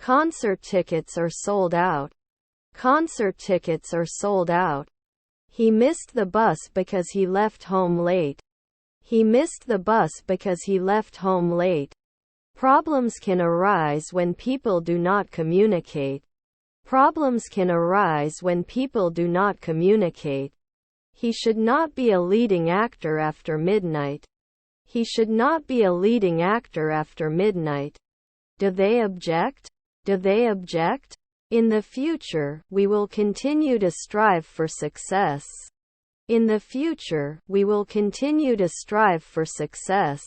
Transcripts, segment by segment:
Concert tickets are sold out. Concert tickets are sold out. He missed the bus because he left home late. He missed the bus because he left home late. Problems can arise when people do not communicate. Problems can arise when people do not communicate. He should not be a leading actor after midnight. He should not be a leading actor after midnight. Do they object? Do they object? In the future, we will continue to strive for success. In the future, we will continue to strive for success.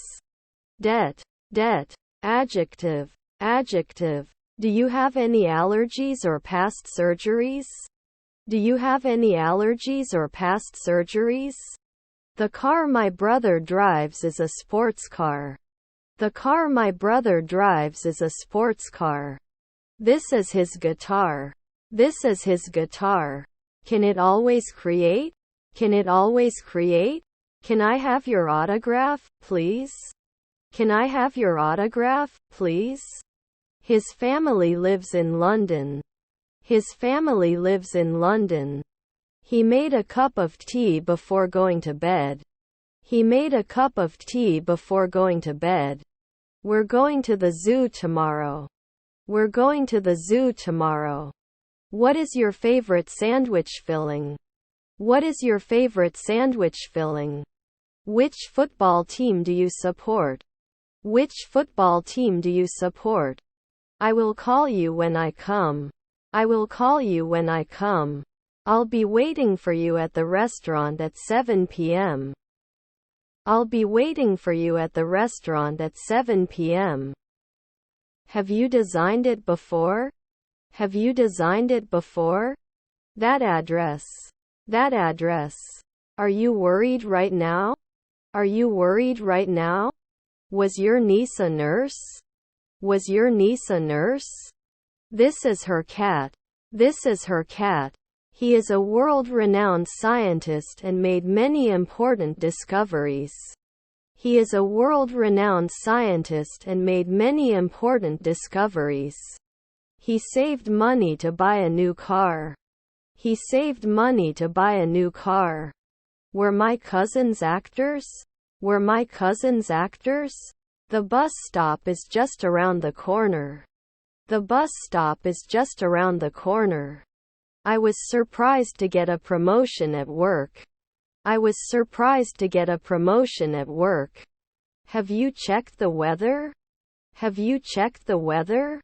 Debt. Debt. Adjective. Adjective. Do you have any allergies or past surgeries? Do you have any allergies or past surgeries? The car my brother drives is a sports car. The car my brother drives is a sports car. This is his guitar. This is his guitar. Can it always create? Can it always create? Can I have your autograph, please? Can I have your autograph, please? His family lives in London. His family lives in London. He made a cup of tea before going to bed. He made a cup of tea before going to bed. We're going to the zoo tomorrow. We're going to the zoo tomorrow. What is your favorite sandwich filling? What is your favorite sandwich filling? Which football team do you support? Which football team do you support? I will call you when I come. I will call you when I come. I'll be waiting for you at the restaurant at 7 p.m. I'll be waiting for you at the restaurant at 7 p.m. Have you designed it before? Have you designed it before? That address. That address. Are you worried right now? Are you worried right now? Was your niece a nurse? Was your niece a nurse? This is her cat. This is her cat. He is a world-renowned scientist and made many important discoveries. He is a world-renowned scientist and made many important discoveries. He saved money to buy a new car. He saved money to buy a new car. Were my cousins actors? Were my cousins actors? The bus stop is just around the corner. The bus stop is just around the corner. I was surprised to get a promotion at work. I was surprised to get a promotion at work. Have you checked the weather? Have you checked the weather?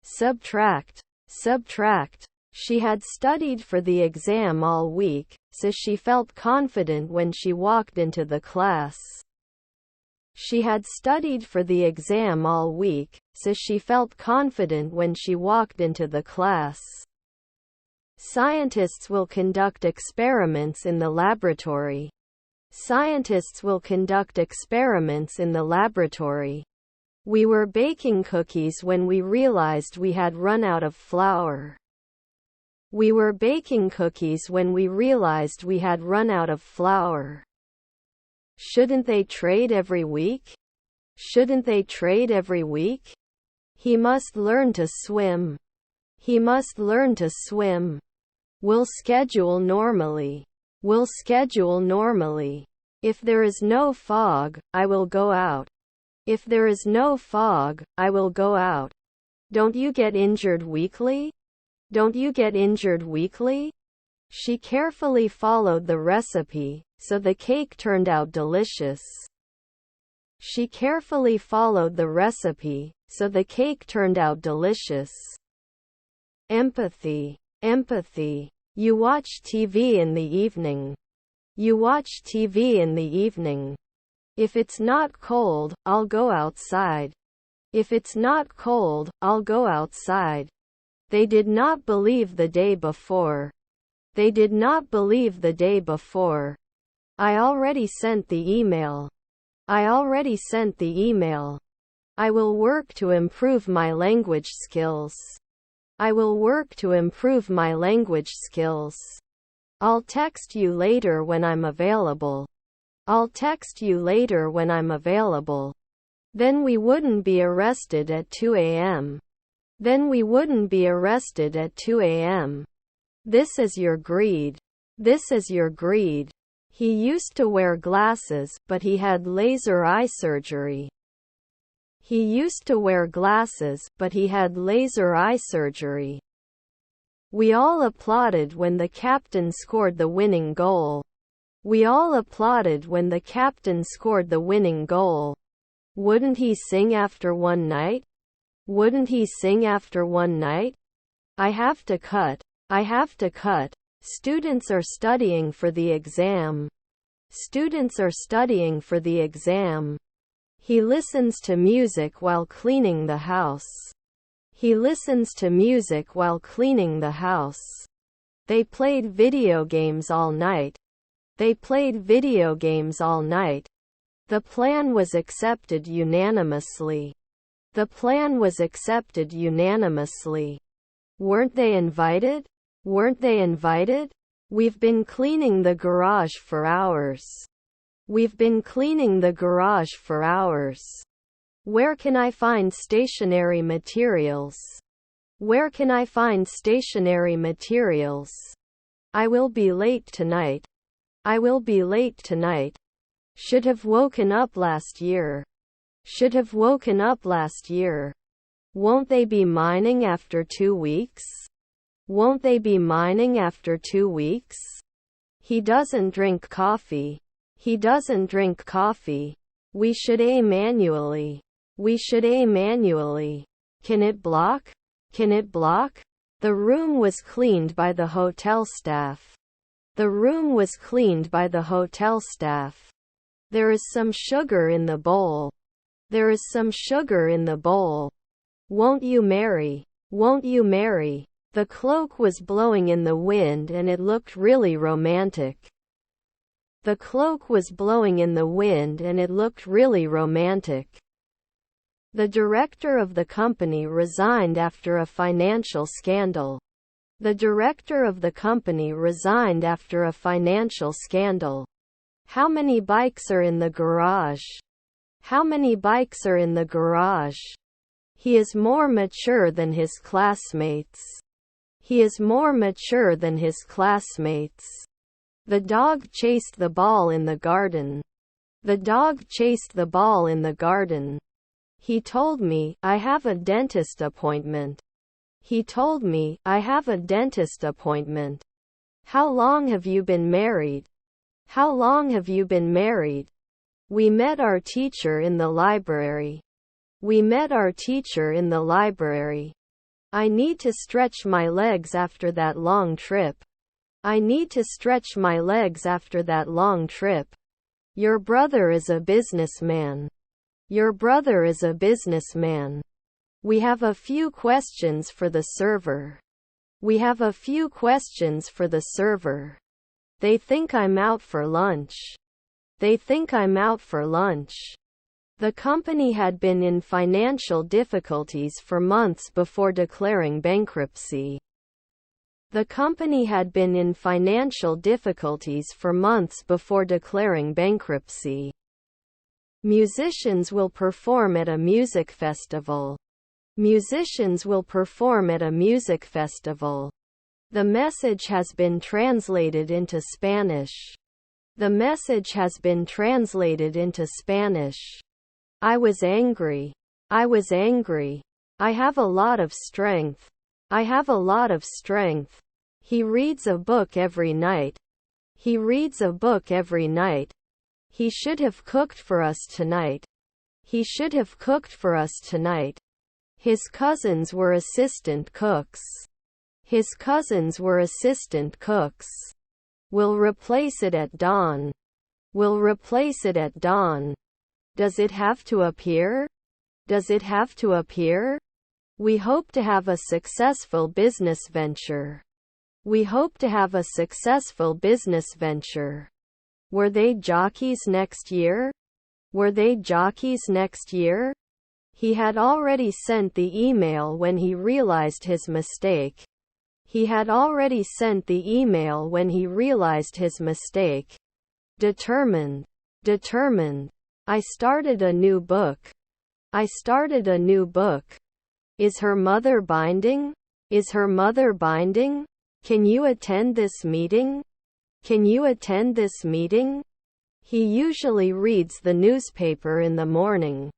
Subtract. Subtract. She had studied for the exam all week, so she felt confident when she walked into the class. She had studied for the exam all week, so she felt confident when she walked into the class. Scientists will conduct experiments in the laboratory. Scientists will conduct experiments in the laboratory. We were baking cookies when we realized we had run out of flour. We were baking cookies when we realized we had run out of flour. Shouldn't they trade every week? Shouldn't they trade every week? He must learn to swim. He must learn to swim. We'll schedule normally. We'll schedule normally. If there is no fog, I will go out. If there is no fog, I will go out. Don't you get injured weekly? Don't you get injured weekly? She carefully followed the recipe, so the cake turned out delicious. She carefully followed the recipe, so the cake turned out delicious. Empathy. Empathy. You watch TV in the evening. You watch TV in the evening. If it's not cold, I'll go outside. If it's not cold, I'll go outside. They did not believe the day before. They did not believe the day before. I already sent the email. I already sent the email. I will work to improve my language skills. I will work to improve my language skills. I'll text you later when I'm available. I'll text you later when I'm available. Then we wouldn't be arrested at 2 a.m. Then we wouldn't be arrested at 2 a.m. This is your greed. This is your greed. He used to wear glasses, but he had laser eye surgery. He used to wear glasses, but he had laser eye surgery. We all applauded when the captain scored the winning goal. We all applauded when the captain scored the winning goal. Wouldn't he sing after one night? Wouldn't he sing after one night? I have to cut. I have to cut. Students are studying for the exam. Students are studying for the exam. He listens to music while cleaning the house. He listens to music while cleaning the house. They played video games all night. They played video games all night. The plan was accepted unanimously. The plan was accepted unanimously. Weren't they invited? Weren't they invited? We've been cleaning the garage for hours. We've been cleaning the garage for hours. Where can I find stationery materials? Where can I find stationery materials? I will be late tonight. I will be late tonight. Should have woken up last year. Should have woken up last year. Won't they be mining after 2 weeks? Won't they be mining after 2 weeks? He doesn't drink coffee. He doesn't drink coffee. We should A manually. We should A manually. Can it block? Can it block? The room was cleaned by the hotel staff. The room was cleaned by the hotel staff. There is some sugar in the bowl. There is some sugar in the bowl. Won't you marry? Won't you marry? The cloak was blowing in the wind and it looked really romantic. The cloak was blowing in the wind and it looked really romantic. The director of the company resigned after a financial scandal. The director of the company resigned after a financial scandal. How many bikes are in the garage? How many bikes are in the garage? He is more mature than his classmates. He is more mature than his classmates. The dog chased the ball in the garden. The dog chased the ball in the garden. He told me, I have a dentist appointment. He told me, I have a dentist appointment. How long have you been married? How long have you been married? We met our teacher in the library. We met our teacher in the library. I need to stretch my legs after that long trip. I need to stretch my legs after that long trip. Your brother is a businessman. Your brother is a businessman. We have a few questions for the server. We have a few questions for the server. They think I'm out for lunch. They think I'm out for lunch. The company had been in financial difficulties for months before declaring bankruptcy. The company had been in financial difficulties for months before declaring bankruptcy. Musicians will perform at a music festival. Musicians will perform at a music festival. The message has been translated into Spanish. The message has been translated into Spanish. I was angry. I was angry. I have a lot of strength. I have a lot of strength. He reads a book every night. He reads a book every night. He should have cooked for us tonight. He should have cooked for us tonight. His cousins were assistant cooks. His cousins were assistant cooks. We'll replace it at dawn. We'll replace it at dawn. Does it have to appear? Does it have to appear? We hope to have a successful business venture. We hope to have a successful business venture. Were they jockeys next year? Were they jockeys next year? He had already sent the email when he realized his mistake. He had already sent the email when he realized his mistake. Determined. Determined. I started a new book. I started a new book. Is her mother binding? Is her mother binding? Can you attend this meeting? Can you attend this meeting? He usually reads the newspaper in the morning.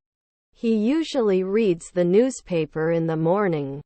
He usually reads the newspaper in the morning.